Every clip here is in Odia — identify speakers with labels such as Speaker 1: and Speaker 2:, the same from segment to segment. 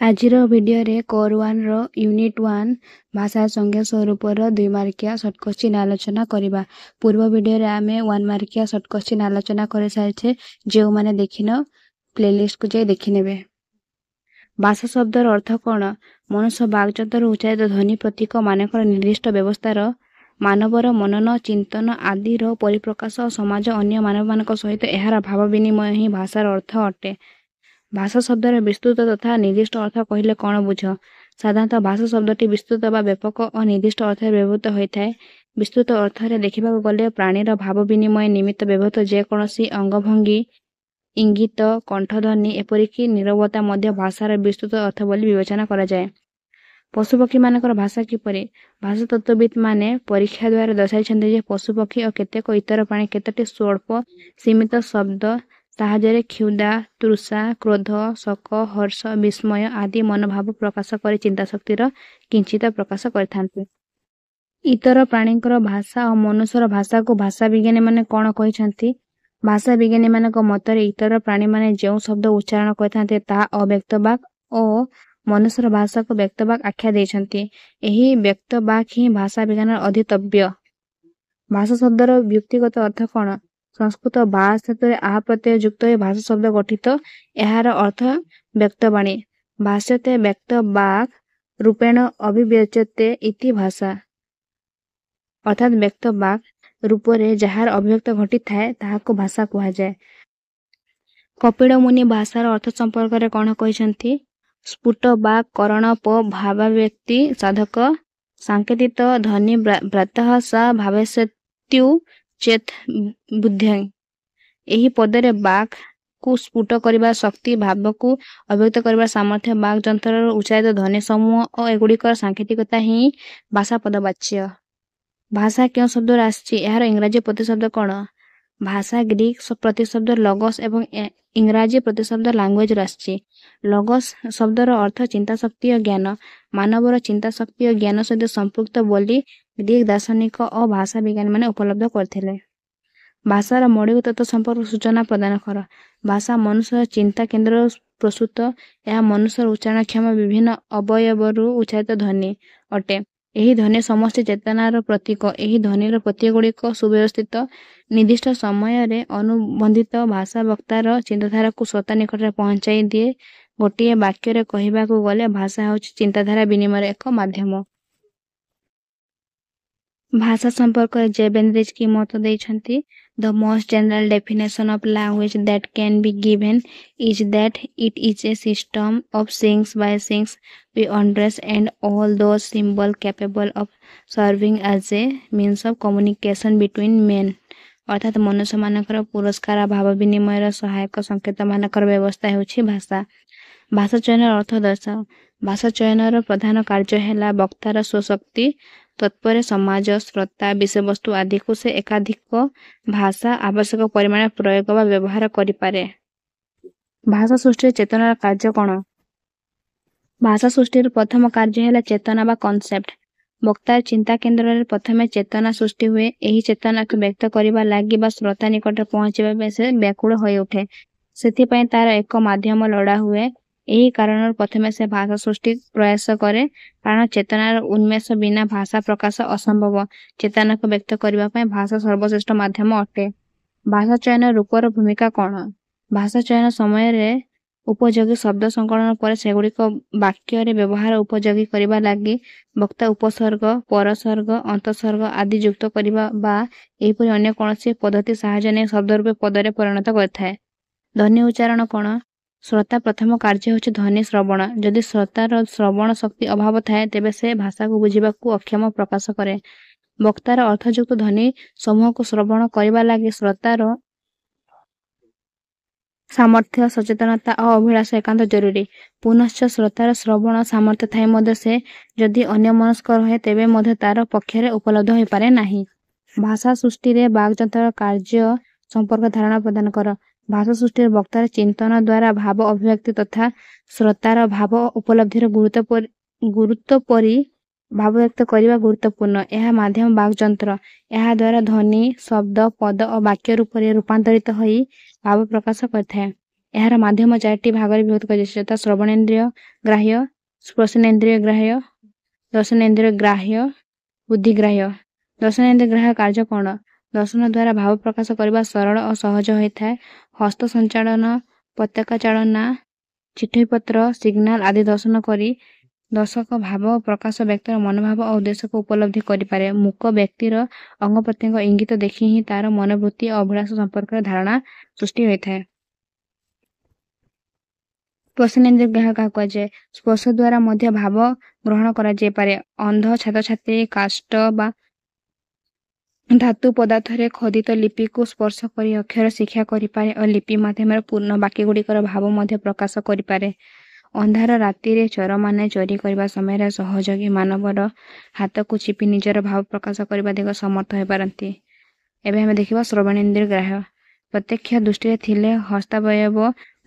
Speaker 1: ଆଜିର ଭିଡ଼ିଓରେ କୋର୍ 1ର ୟୁନିଟ୍ 1 ଭାଷା ସଂଜ୍ଞା ସ୍ୱରୂପର 2 ମାର୍କିଆ ସର୍ଟ କୋଶ୍ଚିନ୍ ଆଲୋଚନା କରିବା। ପୂର୍ବ ଭିଡ଼ିଓରେ ଆମେ 1 ମାର୍କିଆ ସର୍ଟ କୋଶ୍ଚିନ୍ ଆଲୋଚନା କରିସାରିଛେ। ଯେଉଁମାନେ ଦେଖିନ ପ୍ଲେଲିଷ୍ଟକୁ ଯାଇ ଦେଖିନେବେ। ଭାଷା ଶବ୍ଦର ଅର୍ଥ କ'ଣ? ମନୁଷ୍ୟ ବାକ୍ଯନ୍ତ୍ରର ଉଚ୍ଚାରିତ ଧ୍ୱନି ପ୍ରତୀକ ମାନଙ୍କର ନିର୍ଦ୍ଦିଷ୍ଟ ବ୍ୟବସ୍ଥାର ମାନବର ମନନ ଚିନ୍ତନ ଆଦିର ପରିପ୍ରକାଶ ଓ ସମାଜ ଅନ୍ୟ ମାନବମାନଙ୍କ ସହିତ ଏହାର ଭାବ ବିନିମୟ ହିଁ ଭାଷାର ଅର୍ଥ ଅଟେ। ଭାଷା ଶବ୍ଦର ବିସ୍ତୃତ ତଥା ନିର୍ଦ୍ଦିଷ୍ଟ ଅର୍ଥ କହିଲେ କ'ଣ ବୁଝ? ସାଧାରଣତଃ ଭାଷା ଶବ୍ଦଟି ବିସ୍ତୃତ ବା ବ୍ୟାପକ ଓ ନିର୍ଦ୍ଦିଷ୍ଟ ଅର୍ଥରେ ବ୍ୟବହୃତ ହୋଇଥାଏ। ବିସ୍ତୃତ ଅର୍ଥରେ ଦେଖିବାକୁ ଗଲେ ପ୍ରାଣୀର ଭାବ ବିନିମୟ ନିମିତ୍ତ ବ୍ୟବହୃତ ଯେକୌଣସି ଅଙ୍ଗଭଙ୍ଗୀ ଇଙ୍ଗିତ କଣ୍ଠଧ୍ୱନି ଏପରିକି ନୀରବତା ମଧ୍ୟ ଭାଷାର ବିସ୍ତୃତ ଅର୍ଥ ବୋଲି ବିବେଚନା କରାଯାଏ। ପଶୁପକ୍ଷୀମାନଙ୍କର ଭାଷା କିପରି? ଭାଷାତତ୍ତ୍ୱବିତ୍ମାନେ ପରୀକ୍ଷା ଦ୍ୱାରା ଦର୍ଶାଇଛନ୍ତି ଯେ ପଶୁପକ୍ଷୀ ଓ କେତେକ ଇତର ପ୍ରାଣୀ କେତୋଟି ସ୍ୱଳ୍ପ ସୀମିତ ଶବ୍ଦ ସାହାଯ୍ୟରେ କ୍ଷୁଧା ତୃଷା କ୍ରୋଧ ଶୋକ ହର୍ଷ ବିସ୍ମୟ ଆଦି ମନୋଭାବ ପ୍ରକାଶ କରି ଚିନ୍ତାଶକ୍ତିର କିଞ୍ଚିତ ପ୍ରକାଶ କରିଥାନ୍ତି। ଇତର ପ୍ରାଣୀଙ୍କର ଭାଷା ଓ ମନୁଷ୍ୟର ଭାଷାକୁ ଭାଷାବିଜ୍ଞାନୀମାନେ କ'ଣ କହିଛନ୍ତି? ଭାଷା ବିଜ୍ଞାନୀମାନଙ୍କ ମତରେ ଇତର ପ୍ରାଣୀମାନେ ଯେଉଁ ଶବ୍ଦ ଉଚ୍ଚାରଣ କରିଥାନ୍ତି ତାହା ଅବ୍ୟକ୍ତବାକ୍ ଓ ମନୁଷ୍ୟର ଭାଷାକୁ ବ୍ୟକ୍ତବାକ୍ ଆଖ୍ୟା ଦେଇଛନ୍ତି। ଏହି ବ୍ୟକ୍ତବାକ୍ ହିଁ ଭାଷା ବିଜ୍ଞାନର ଅଧିତବ୍ୟ। ଭାଷା ଶବ୍ଦର ବ୍ୟକ୍ତିଗତ ଅର୍ଥ କ'ଣ? ସଂସ୍କୃତ ଭାଷ୍ ଧାତୁରେ ଆହା ପ୍ରତ୍ୟୟ ଯୁକ୍ତ ହୋଇ ଭାଷା ଶବ୍ଦ ଗଠିତ। ଏହାର ଅର୍ଥ ବ୍ୟକ୍ତବାଣୀ। ଭାଷ୍ୟତେ ବ୍ୟକ୍ତବାକ୍ ରୂପେଣ ଅଭିବ୍ୟଜ୍ୟତେ ଇତି ଭାଷା। ଅର୍ଥାତ୍ ବ୍ୟକ୍ତବାକ୍ ରୂପରେ ଯାହାର ଅଭିବ୍ୟକ୍ତ ଘଟିଥାଏ ତାହାକୁ ଭାଷା କୁହାଯାଏ। କପିଳ ମୁନି ଭାଷାର ଅର୍ଥ ସମ୍ପର୍କରେ କ'ଣ କହିଛନ୍ତି? ସ୍ଫୁଟ ବାକ୍ କରଣ ପ ଭାବାବ୍ୟକ୍ତି ସାଧକ ସାଙ୍କେତିତ ଧ୍ୱନି ବ୍ରାତଃ ସା ଭାବସ୍ୟତ୍ୟୁ ଚେତ୍ ବୁଦ୍ଧ୍ୟଂ। ଏହି ପଦରେ ବାକ୍ କୁ ସ୍ଫୁଟ କରିବା ଶକ୍ତି ଭାବକୁ ଅଭିବ୍ୟକ୍ତ କରିବାର ସାମର୍ଥ୍ୟ ବାକ୍ ଯନ୍ତ୍ରର ଉଚ୍ଚାରିତ ଧ୍ୱନି ସମୂହ ଓ ଏଗୁଡ଼ିକର ସାଙ୍କେତିକତା ହିଁ ଭାଷା ପଦବାଚ୍ୟ। ଭାଷା କେଉଁ ଶବ୍ଦରୁ ଆସିଛି? ଏହାର ଇଂରାଜୀ ପ୍ରତିଶବ୍ଦ କ'ଣ? ଭାଷା ଗ୍ରୀକ୍ ପ୍ରତିଶବ୍ଦ ଲଗୋସ୍ ଏବଂ ଇଂରାଜୀ ପ୍ରତିଶବ୍ଦ ଲାଙ୍ଗୁଏଜରୁ ଆସିଛି। ଲଗୋସ୍ ଶବ୍ଦର ଅର୍ଥ ଚିନ୍ତାଶକ୍ତି ଓ ଜ୍ଞାନ। ମାନବର ଚିନ୍ତାଶକ୍ତି ଓ ଜ୍ଞାନ ସହିତ ସମ୍ପୃକ୍ତ ବୋଲି ଗ୍ରୀକ୍ ଦାର୍ଶନିକ ଓ ଭାଷା ବିଜ୍ଞାନୀମାନେ ଉପଲବ୍ଧ କରିଥିଲେ। ଭାଷାର ମୌଳିକ ତତ୍ତ୍ୱ ସମ୍ପର୍କରେ ସୂଚନା ପ୍ରଦାନ କର। ଭାଷା ମନୁଷ୍ୟର ଚିନ୍ତା କେନ୍ଦ୍ରରୁ ପ୍ରସୂତ। ଏହା ମନୁଷ୍ୟର ଉଚ୍ଚାରଣକ୍ଷମ ବିଭିନ୍ନ ଅବୟବରୁ ଉଚ୍ଚାରିତ ଧ୍ୱନି ଅଟେ। ଏହି ଧ୍ୱନି ସମସ୍ତେ ଚେତନାର ପ୍ରତୀକ। ଏହି ଧ୍ୱନିର ପ୍ରତୀକଗୁଡ଼ିକ ସୁବ୍ୟବସ୍ଥିତ ନିର୍ଦ୍ଦିଷ୍ଟ ସମୟରେ ଅନୁବନ୍ଧିତ ଭାଷା ବକ୍ତାର ଚିନ୍ତାଧାରାକୁ ଶ୍ରୋତା ନିକଟରେ ପହଞ୍ଚାଇ ଦିଏ। ଗୋଟିଏ ବାକ୍ୟରେ କହିବାକୁ ଗଲେ ଭାଷା ହେଉଛି ଚିନ୍ତାଧାରା ବିନିମୟର ଏକ ମାଧ୍ୟମ। ଭାଷା ସମ୍ପର୍କରେ ଜେବେନ୍ଦ୍ରିଜ୍ କି ମତ ଦେଇଛନ୍ତି? The most general definition of language that can be given is that it is a system of signs by signs we understand all those symbol capable of serving as a means of communication between men. ଅର୍ଥାତ୍ ମନୁଷ୍ୟମାନଙ୍କର ପୁରସ୍କାର ଭାବ ବିନିମୟର ସହାୟକ ସଂକେତମାନଙ୍କର ବ୍ୟବସ୍ଥା ହେଉଛି ଭାଷା। ଭାଷା ଚୟନର ଅର୍ଥ ଦର୍ଶାଅ। ଭାଷା ଚୟନର ପ୍ରଧାନ କାର୍ଯ୍ୟ ହେଲା ବକ୍ତାର ସ୍ୱଶକ୍ତି ତତ୍ପରେ ସମାଜ ଶ୍ରୋତା ବିଷୟବସ୍ତୁ ଆଦିକୁ ସେ ଏକାଧିକ ଭାଷା ଆବଶ୍ୟକ ପରିମାଣରେ ପ୍ରୟୋଗ ବା ବ୍ୟବହାର କରିପାରେ। ଭାଷା ସୃଷ୍ଟିରେ ଚେତନାର କାର୍ଯ୍ୟ କ'ଣ? ଭାଷା ସୃଷ୍ଟିର ପ୍ରଥମ କାର୍ଯ୍ୟ ହେଲା ଚେତନା ବା କନସେପ୍ଟ। ବକ୍ତାର ଚିନ୍ତା କେନ୍ଦ୍ରରେ ପ୍ରଥମେ ଚେତନା ସୃଷ୍ଟି ହୁଏ। ଏହି ଚେତନାକୁ ବ୍ୟକ୍ତ କରିବା ଲାଗି ବା ଶ୍ରୋତା ନିକଟରେ ପହଞ୍ଚିବା ପାଇଁ ସେ ବ୍ୟାକୁଳ ହୋଇଉଠେ। ସେଥିପାଇଁ ତାର ଏକ ମାଧ୍ୟମ ଲୋଡ଼ା ହୁଏ। ଏହି କାରଣରୁ ପ୍ରଥମେ ସେ ଭାଷା ସୃଷ୍ଟି ପ୍ରୟାସ କରେ। କାରଣ ଚେତନାର ଉନ୍ମେଷ ବିନା ଭାଷା ପ୍ରକାଶ ଅସମ୍ଭବ। ଚେତନାକୁ ବ୍ୟକ୍ତ କରିବା ପାଇଁ ଭାଷା ସର୍ବଶ୍ରେଷ୍ଠ ମାଧ୍ୟମ ଅଟେ। ଭାଷା ଚୟନ ରୂପର ଭୂମିକା କ'ଣ? ଭାଷା ଚୟନ ସମୟରେ ଉପଯୋଗୀ ଶବ୍ଦ ସଂକଳନ ପରେ ସେଗୁଡ଼ିକ ବାକ୍ୟରେ ବ୍ୟବହାର ଉପଯୋଗୀ କରିବା ଲାଗି ବକ୍ତା ଉପସର୍ଗ ପରସର୍ଗ ଅନ୍ତଃସର୍ଗ ଆଦି ଯୁକ୍ତ କରିବା ବା ଏହିପରି ଅନ୍ୟ କୌଣସି ପଦ୍ଧତି ସାହାଯ୍ୟ ନେଇ ଶବ୍ଦ ରୂପେ ପଦରେ ପରିଣତ କରିଥାଏ। ଧ୍ୱନି ଉଚ୍ଚାରଣ କ'ଣ? ଶ୍ରୋତା ପ୍ରଥମ କାର୍ଯ୍ୟ ହେଉଛି ଧ୍ୱନି ଶ୍ରବଣ। ଯଦି ଶ୍ରୋତାର ଶ୍ରବଣ ଶକ୍ତି ଅଭାବ ଥାଏ ତେବେ ସେ ଭାଷାକୁ ବୁଝିବାକୁ ଅକ୍ଷମ ପ୍ରକାଶ କରେ। ବକ୍ତାର ଅର୍ଥଯୁକ୍ତ ଧ୍ୱନି ସମୂହକୁ ଶ୍ରବଣ କରିବା ଲାଗି ଶ୍ରୋତାର ସାମର୍ଥ୍ୟ ସଚେତନତା ଓ ଅଭିଳାଷ ଏକାନ୍ତ ଜରୁରୀ। ପୁନଶ୍ଚ ଶ୍ରୋତାର ଶ୍ରବଣ ସାମର୍ଥ୍ୟ ଥାଇ ମଧ୍ୟ ସେ ଯଦି ଅନ୍ୟମନସ୍କ ରହେ ତେବେ ମଧ୍ୟ ତାର ପକ୍ଷରେ ଉପଲବ୍ଧ ହୋଇପାରେ ନାହିଁ। ଭାଷା ସୃଷ୍ଟିରେ ବାକ୍ଯନ୍ତ୍ରର କାର୍ଯ୍ୟ ସମ୍ପର୍କରେ ଧାରଣା ପ୍ରଦାନ କର। ଭାଷା ସୃଷ୍ଟିରେ ବକ୍ତାର ଚିନ୍ତନ ଦ୍ୱାରା ଭାବ ଅଭିବ୍ୟକ୍ତି ତଥା ଶ୍ରୋତାର ଭାବ ଉପଲବ୍ଧିର ଗୁରୁତ୍ୱ ପରି ଭାବ ବ୍ୟକ୍ତ କରିବା ଗୁରୁତ୍ୱପୂର୍ଣ୍ଣ। ଏହା ମାଧ୍ୟମ ବାକ୍ଯନ୍ତ୍ର। ଏହା ଦ୍ୱାରା ଧ୍ୱନି ଶବ୍ଦ ପଦ ଓ ବାକ୍ୟ ରୂପରେ ରୂପାନ୍ତରିତ ହୋଇ ଭାବ ପ୍ରକାଶ କରିଥାଏ। ଏହାର ମାଧ୍ୟମ 4ଟି ଭାଗରେ ବିଭକ୍ତ କରାଯାଇଛି, ଯଥା ଶ୍ରବଣେନ୍ଦ୍ରିୟ ଗ୍ରାହ୍ୟ, ସ୍ପର୍ଶନେନ୍ଦ୍ରିୟ ଗ୍ରାହ୍ୟ, ଦର୍ଶନେନ୍ଦ୍ରିୟ ଗ୍ରାହ୍ୟ, ବୁଦ୍ଧିଗ୍ରାହ୍ୟ। ଦର୍ଶନେନ୍ଦ୍ରିୟ ଗ୍ରାହ୍ୟ କାର୍ଯ୍ୟ କ'ଣ? ଦର୍ଶନ ଦ୍ୱାରା ଭାବ ପ୍ରକାଶ କରିବା ସରଳ ଓ ସହଜ ହୋଇଥାଏ। ହସ୍ତ ସଞ୍ଚାଳନ, ପତାକା ଚାଳନା, ଚିଠିପତ୍ର, ସିଗ୍ନାଲ ଆଦି ଦର୍ଶନ କରି ଦର୍ଶକ ଭାବ ପ୍ରକାଶ ବ୍ୟକ୍ତିର ମନୋଭାବ ଓ ଉଦ୍ଦେଶ୍ୟକୁ ଉପଲବ୍ଧି କରିପାରେ। ମୂକ ବ୍ୟକ୍ତିର ଅଙ୍ଗ ପ୍ରତ୍ୟଙ୍ଗ ଇଙ୍ଗିତ ଦେଖି ହିଁ ତାର ମନୋବୃତ୍ତି ଓ ଅଭିଳାଷ ସମ୍ପର୍କରେ ଧାରଣା ସୃଷ୍ଟି ହୋଇଥାଏ। ସ୍ପର୍ଶନେନ୍ଦ୍ରିୟ ଗ୍ରାହ୍ୟ କାହାକୁ କୁହାଯାଏ? ସ୍ପର୍ଶ ଦ୍ୱାରା ମଧ୍ୟ ଭାବ ଗ୍ରହଣ କରାଯାଇପାରେ। ଅନ୍ଧ ଛାତ୍ରଛାତ୍ରୀ କାଷ୍ଠ ବା ଧାତୁ ପଦାର୍ଥରେ ଖୋଦିତ ଲିପିକୁ ସ୍ପର୍ଶ କରି ଅକ୍ଷର ଶିକ୍ଷା କରିପାରେ ଓ ଲିପି ମାଧ୍ୟମରେ ପୂର୍ଣ୍ଣ ବାକ୍ୟଗୁଡ଼ିକର ଭାବ ମଧ୍ୟ ପ୍ରକାଶ କରିପାରେ। ଅନ୍ଧାର ରାତିରେ ଚୋରମାନେ ଚୋରି କରିବା ସମୟରେ ସହଯୋଗୀ ମାନବର ହାତକୁ ଚିପି ନିଜର ଭାବ ପ୍ରକାଶ କରିବା ଦିଗ ସମର୍ଥ ହୋଇପାରନ୍ତି। ଏବେ ଆମେ ଦେଖିବା ଶ୍ରବଣେନ୍ଦ୍ରିୟ ଗ୍ରାହ୍ୟ। ପ୍ରତ୍ୟକ୍ଷ ଦୃଷ୍ଟିରେ ଥିଲେ ହସ୍ତାବୟବ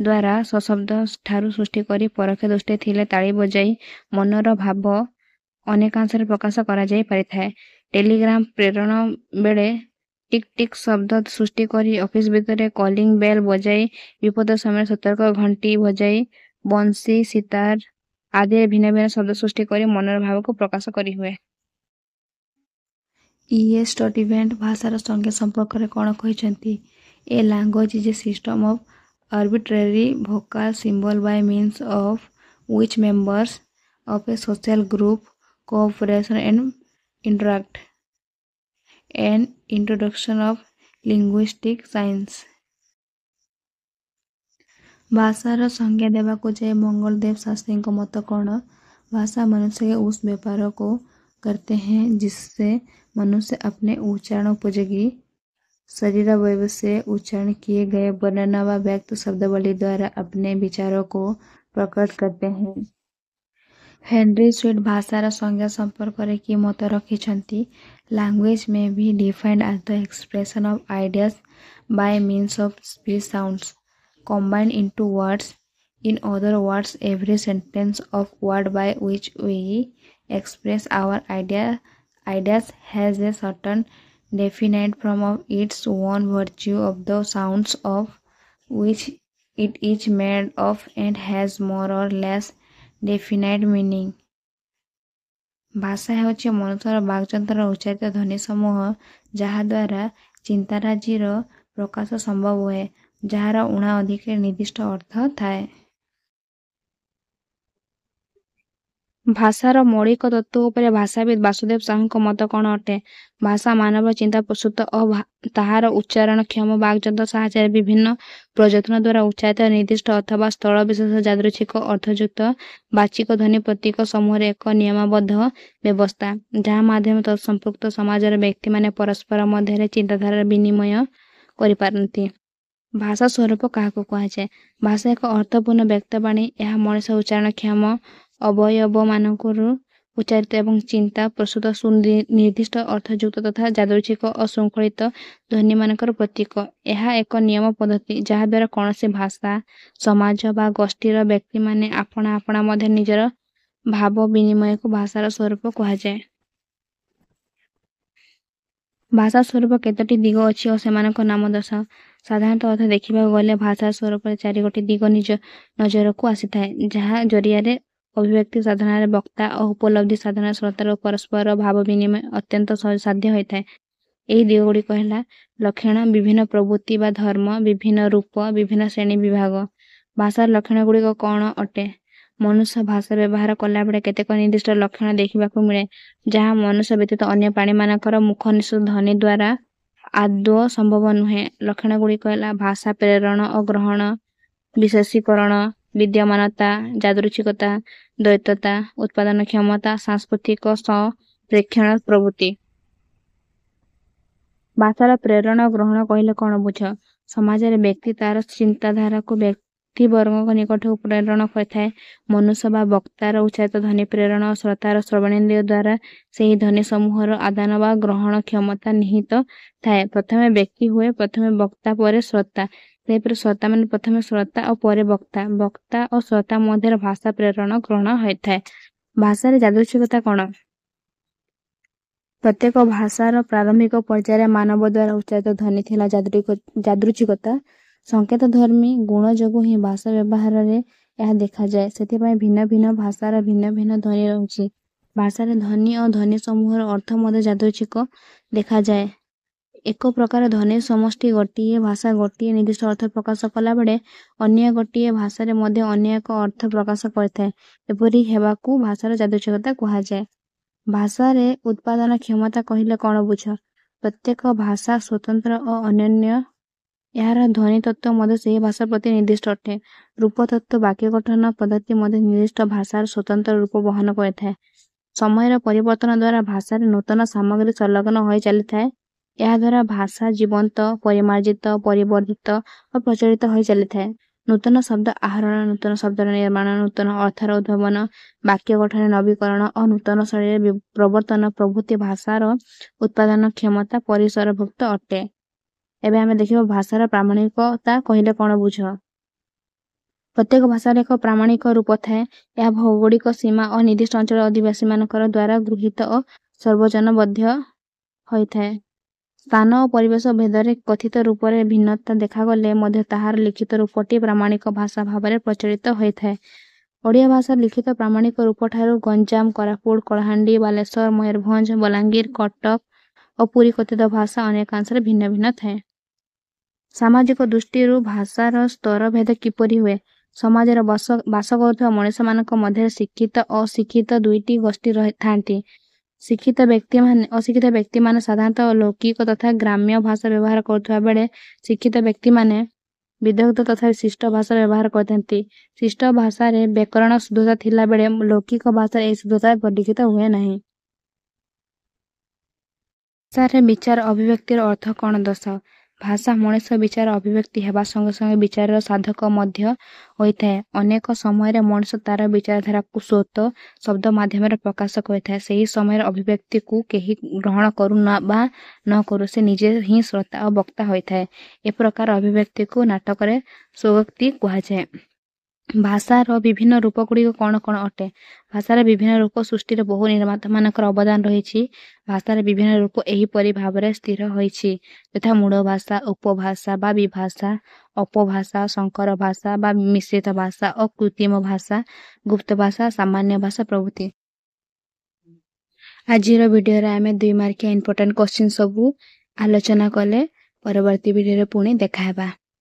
Speaker 1: ଦ୍ୱାରା ସଶବ୍ଦ ଠାରୁ ସୃଷ୍ଟି କରି ପରୋକ୍ଷ ଦୃଷ୍ଟିରେ ଥିଲେ ତାଳି ବଜାଇ ମନର ଭାବ ଅନେକାଂଶରେ ପ୍ରକାଶ କରାଯାଇ ପାରିଥାଏ। ଟେଲିଗ୍ରାମ ପ୍ରେରଣ ବେଳେ ଟିକ୍ ଟିକ୍ ଶବ୍ଦ ସୃଷ୍ଟି କରି ଅଫିସ ଭିତରେ କଲିଂ ବେଲ୍ ବଜାଇ ବିପଦ ସମୟରେ ସତର୍କ ଘଣ୍ଟି ବଜାଇ ବଂଶୀ ସିତାର ଆଦିରେ ଭିନ୍ନ ଭିନ୍ନ ଶବ୍ଦ ସୃଷ୍ଟି କରି ମନର ଭାବକୁ ପ୍ରକାଶ କରିହୁଏ। ଷ୍ଟଟିଭେଣ୍ଟ ଭାଷାର ସଂଜ୍ଞା ସମ୍ପର୍କରେ କ'ଣ କହିଛନ୍ତି? A language is a system of arbitrary vocal symbol by means of which members of a social group cooperation and interact. An introduction of linguistic science. भाषार संज्ञा देवाको जाए मंगलदेव शास्त्री को मत कौन? भाषा मनुष्य के उस व्यापार को करते हैं जिससे मनुष्य अपने उच्चारण उपयोगी शरीर अवयव से उच्चारण किए गए वर्णन व व्यक्त शब्दावली द्वारा अपने विचारों को प्रकट करते हैं। हेनरी स्वीट भाषार संज्ञा संपर्क की मत रखिछंती। लैंग्वेज में भी defined as the expression of ideas by means of speech sounds combined into words. In other words, every sentence of word by which we express our ideas has a certain definite form of its own virtue of the sounds of which it is made of and has more or less definite meaning. ଭାଷା ହେଉଛି ମନୁଷ୍ୟର ବାକ୍ଯନ୍ତ୍ରର ଉଚ୍ଚାରିତ ଧ୍ୱନି ସମୂହ ଯାହାଦ୍ୱାରା ଚିନ୍ତାରାଜିର ପ୍ରକାଶ ସମ୍ଭବ ହୁଏ, ଯାହାର ଉଣା ଅଧିକରେ ନିର୍ଦ୍ଦିଷ୍ଟ ଅର୍ଥ ଥାଏ। ଭାଷାର ମୌଳିକ ତତ୍ତ୍ୱ ଉପରେ ଭାଷାବିତ୍ ବାସୁଦେବ ସାହୁଙ୍କ ମତ କ'ଣ ଅଟେ? ଭାଷା ମାନବ ଚିନ୍ତା ପ୍ରସ୍ତୁତ ଓ ତାହାର ଉଚ୍ଚାରଣକ୍ଷମ ବାକ୍ଯନ୍ତ୍ର ସାହାଯ୍ୟରେ ବିଭିନ୍ନ ପ୍ରଯତ୍ନ ଦ୍ୱାରା ଉଚ୍ଚାରିତ ନିର୍ଦ୍ଦିଷ୍ଟ ଅଥବା ସ୍ଥଳ ବିଶେଷ ଯାଦୃଚ୍ଛିକ ଅର୍ଥଯୁକ୍ତ ବାଚିକ ଧ୍ୱନି ପ୍ରତୀକ ସମୂହର ଏକ ନିୟମାବଦ୍ଧ ବ୍ୟବସ୍ଥା, ଯାହା ମାଧ୍ୟମରେ ତତ୍ସମ୍ପୃକ୍ତ ସମାଜର ବ୍ୟକ୍ତିମାନେ ପରସ୍ପର ମଧ୍ୟରେ ଚିନ୍ତାଧାରାର ବିନିମୟ କରିପାରନ୍ତି। ଭାଷା ସ୍ୱରୂପ କାହାକୁ କୁହାଯାଏ? ଭାଷା ଏକ ଅର୍ଥପୂର୍ଣ୍ଣ ବ୍ୟକ୍ତବାଣୀ। ଏହା ମଣିଷ ଉଚ୍ଚାରଣକ୍ଷମ ଅବୟବମାନଙ୍କରୁ ଉଚ୍ଚାରିତ ଏବଂ ଚିନ୍ତା ପ୍ରସ୍ତୁତ ସୁନିର୍ଦ୍ଦିଷ୍ଟ ଅର୍ଥଯୁକ୍ତ ତଥା ଯାଦୃଚ୍ଛିକ ଅଶୃଙ୍ଖଳିତ ଧ୍ୱନିମାନଙ୍କର ପ୍ରତୀକ। ଏହା ଏକ ନିୟମ ପଦ୍ଧତି ଯାହାଦ୍ୱାରା କୌଣସି ଭାଷା ସମାଜ ବା ଗୋଷ୍ଠୀର ବ୍ୟକ୍ତିମାନେ ଆପଣା ଆପଣା ମଧ୍ୟରେ ନିଜର ଭାବ ବିନିମୟକୁ ଭାଷାର ସ୍ୱରୂପ କୁହାଯାଏ। ଭାଷା ସ୍ୱରୂପ କେତୋଟି ଦିଗ ଅଛି ଓ ସେମାନଙ୍କ ନାମ ଦର୍ଶାଅ। ସାଧାରଣତଃ ଅର୍ଥ ଦେଖିବାକୁ ଗଲେ ଭାଷା ସ୍ୱରୂପରେ 4ଗୋଟି ଦିଗ ନିଜ ନଜରକୁ ଆସିଥାଏ, ଯାହା ଜରିଆରେ ଅଭିବ୍ୟକ୍ତି ସାଧନାରେ ବକ୍ତା ଓ ଉପଲବ୍ଧି ସାଧନାରେ ଶ୍ରୋତାର ପରସ୍ପର ଭାବ ବିନିମୟ ଅତ୍ୟନ୍ତ ସହଜସାଧ୍ୟ ହୋଇଥାଏ। ଏହି ଦିଗଗୁଡ଼ିକ ହେଲା ଲକ୍ଷଣ, ବିଭିନ୍ନ ପ୍ରବୃତ୍ତି ବା ଧର୍ମ, ବିଭିନ୍ନ ରୂପ, ବିଭିନ୍ନ ଶ୍ରେଣୀ ବିଭାଗ। ଭାଷାର ଲକ୍ଷଣଗୁଡ଼ିକ କ'ଣ ଅଟେ? ମନୁଷ୍ୟ ଭାଷା ବ୍ୟବହାର କଲାବେଳେ କେତେକ ନିର୍ଦ୍ଦିଷ୍ଟ ଲକ୍ଷଣ ଦେଖିବାକୁ ମିଳେ, ଯାହା ମନୁଷ୍ୟ ବ୍ୟତୀତ ଅନ୍ୟ ପ୍ରାଣୀମାନଙ୍କର ମୁଖ ନିଃସୃତ ଧ୍ୱନି ଦ୍ୱାରା ଆଦୌ ସମ୍ଭବ ନୁହେଁ। ଲକ୍ଷଣଗୁଡ଼ିକ ହେଲା ଭାଷା ପ୍ରେରଣ ଓ ଗ୍ରହଣ, ବିଶେଷୀକରଣ, ବିଦ୍ୟମାନତା, ଯାଦୃଚ୍ଛିକତା, ଦ୍ୱୈତତା, ଉତ୍ପାଦନ କ୍ଷମତା, ସାଂସ୍କୃତିକ ସଂପ୍ରେକ୍ଷଣ ପ୍ରଭୃତି। ଭାଷାର ପ୍ରେରଣ ଓ ଗ୍ରହଣ କହିଲେ କ'ଣ ବୁଝ? ସମାଜରେ ବ୍ୟକ୍ତି ତାର ଚିନ୍ତାଧାରାକୁ ବ୍ୟକ୍ତିବର୍ଗଙ୍କ ନିକଟକୁ ପ୍ରେରଣ କରିଥାଏ। ମନୁଷ୍ୟ ବା ବକ୍ତାର ଉଚ୍ଚାରିତ ଧ୍ୱନି ପ୍ରେରଣ ଓ ଶ୍ରୋତାର ଶ୍ରବଣେନ୍ଦ୍ରିୟ ଦ୍ୱାରା ସେହି ଧ୍ୱନି ସମୂହର ଆଦାନ ବା ଗ୍ରହଣ କ୍ଷମତା ନିହିତ ଥାଏ। ପ୍ରଥମେ ବ୍ୟକ୍ତି ହୁଏ, ପ୍ରଥମେ ବକ୍ତା ପରେ ଶ୍ରୋତା। ସେହିପରି ଶ୍ରୋତାମାନେ ପ୍ରଥମେ ଶ୍ରୋତା ଓ ପରେ ବକ୍ତା। ବକ୍ତା ଓ ଶ୍ରୋତା ମଧ୍ୟରେ ଭାଷା ପ୍ରେରଣ ଗ୍ରହଣ ହୋଇଥାଏ। ଭାଷାରେ ଯାଦୃଚ୍ଛିକତା କ'ଣ? ପ୍ରତ୍ୟେକ ଭାଷାର ପ୍ରାରମ୍ଭିକ ପର୍ଯ୍ୟାୟରେ ମାନବ ଦ୍ୱାରା ଉଚ୍ଚାରିତ ଧ୍ୱନି ଥିଲା ଯାଦୃଚ୍ଛିକତା। संकेत धर्मी गुण जोगु ही भाषा व्यवहार रे यह देखा जाए से भिन्न भिन्न भाषार भिन्न भिन्न ध्वनि रही भाषार ध्वनि और ध्वनि समूहर अर्थ मध्य यादृच्छिक देखा जाए एक प्रकार ध्वनि समष्टि गोटे भाषा गोटे निर्दिष्ट अर्थ प्रकाश कला बेले अन्य गोटे भाषा अन्य एक अर्थ प्रकाश करता है एपरी हेबाकू भाषार यादृच्छिकता कहुए भाषा रे उत्पादन क्षमता कहले कौन बुझ प्रत्येक भाषा स्वतंत्र और अनन्य यार ध्वनि तत्व मध्य से भाषा प्रति निर्दिष्ट अटे रूप तत्व वाक्य गठन पद्धति मध्य निर्दिष्ट भाषार स्वतंत्र रूप वहन करता समय परिवर्तन द्वारा भाषा नूतन सामग्री संलग्न हो चली था यह द्वारा भाषा जीवंत परिमार्जित परिवर्धित और प्रचलित हो चली था नूतन शब्द आहरण नूतन शब्द निर्माण नूतन अर्थर उद्भावन वाक्य गठन नवीकरण और नूतन शैली प्रवर्तन प्रभृति भाषार उत्पादन क्षमता परिसरभुक्त अटे एबे आमे देखिबा भाषार प्रामाणिकता कहले कौन बुझ प्रत्येक भाषार एक प्रामाणिक रूप थाए यह भौगोलिक सीमा और निर्दिष्ट अंचल आदिवासी मानकर द्वारा गृहीत और सर्वजनबद्ध होता है स्थान और परिवेश भेदरे कथित रूप से भिन्नता देखागले मध्य ताहार लिखित रूपटी प्रामाणिक भाषा भाव में प्रचलित होता है ओडिया भाषा लिखित प्रामाणिक रूप ठारू गंजाम कोरापुट कलाहांडी बालेश्वर मयूरभंज बलांगीर कटक और पुरी कथित भाषा अनेकांश भिन्न भिन्न थाए सामाजिक दृष्टि भाषार स्तर भेद किपरि हुए समाज बास कर मनीष मान मध्य शिक्षित और अशिक्षित दुईटी गोष्ठी थांती शिक्षित व्यक्ति मान अशिक्षित व्यक्ति मान साधारणतः लौकिक तथा ग्राम्य भाषा व्यवहार करथुवा बेले शिक्षित व्यक्ति माने विदग्ध तथा शिष्ट भाषा व्यवहार करथंती शिष्ट भाषा रे व्याकरण शुद्धता थिला बेले लौकिक भाषा ए शुद्धता परिलक्षित हुए नहीं भाषा रे विचार अभिव्यक्तिर अर्थ कौन दस भाषा मनीष विचार अभिव्यक्ति हेबा संगे संगे विचार साधक मध्य होता है अनेक समय मनीष तार विचारधारा को स्वतः शब्द माध्यम प्रकाश करता है सही समय अभिव्यक्ति को कहीं ग्रहण करू न करू से निजे ही श्रोता और वक्ता होता है ए प्रकार अभिव्यक्ति को नाटक रे स्वोक्ति कहुए भाषार विभिन्न रूप गुड़िक कौन कौन अटे भाषार विभिन्न रूप सृष्टि बहु निर्माता मानकर अवदान रही भाषार विभिन्न रूप एहीपरि भाव में स्थिर होइछि यथा मूल भाषा उपभाषा बा विभाषा अपभाषा संकर भाषा बा मिश्रित भाषा और कृत्रिम भाषा गुप्त भाषा सामान्य भाषा प्रभृति आजिर वीडियो रे आमे 2 मार्किया इंपोर्टेंट क्वेश्चन सब आलोचना कले परवर्ती वीडियो रे पुणी देखाहेबा।